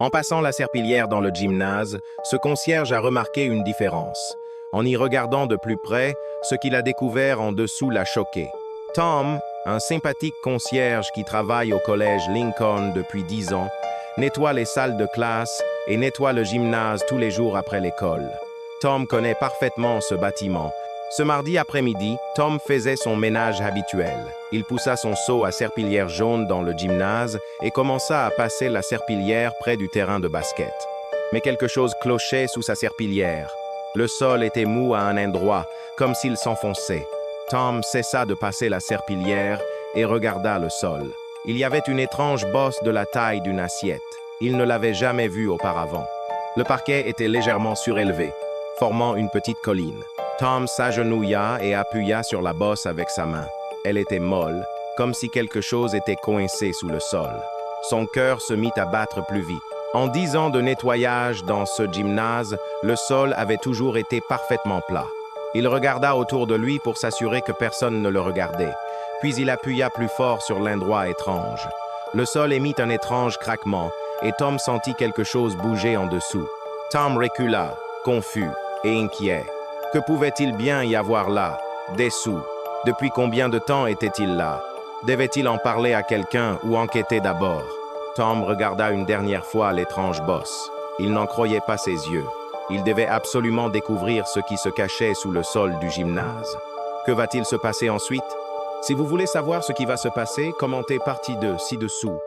En passant la serpillière dans le gymnase, ce concierge a remarqué une différence. En y regardant de plus près, ce qu'il a découvert en dessous l'a choqué. Tom, un sympathique concierge qui travaille au collège Lincoln depuis 10 ans, nettoie les salles de classe et nettoie le gymnase tous les jours après l'école. Tom connaît parfaitement ce bâtiment. Ce mardi après-midi, Tom faisait son ménage habituel. Il poussa son seau à serpillière jaune dans le gymnase et commença à passer la serpillière près du terrain de basket. Mais quelque chose clochait sous sa serpillière. Le sol était mou à un endroit, comme s'il s'enfonçait. Tom cessa de passer la serpillière et regarda le sol. Il y avait une étrange bosse de la taille d'une assiette. Il ne l'avait jamais vue auparavant. Le parquet était légèrement surélevé, formant une petite colline. Tom s'agenouilla et appuya sur la bosse avec sa main. Elle était molle, comme si quelque chose était coincé sous le sol. Son cœur se mit à battre plus vite. En 10 ans de nettoyage dans ce gymnase, le sol avait toujours été parfaitement plat. Il regarda autour de lui pour s'assurer que personne ne le regardait. Puis il appuya plus fort sur l'endroit étrange. Le sol émit un étrange craquement et Tom sentit quelque chose bouger en dessous. Tom recula, confus et inquiet. Que pouvait-il bien y avoir là? Des sous. Depuis combien de temps était-il là? Devait-il en parler à quelqu'un ou enquêter d'abord? Tom regarda une dernière fois l'étrange bosse. Il n'en croyait pas ses yeux. Il devait absolument découvrir ce qui se cachait sous le sol du gymnase. Que va-t-il se passer ensuite? Si vous voulez savoir ce qui va se passer, commentez partie 2 ci-dessous.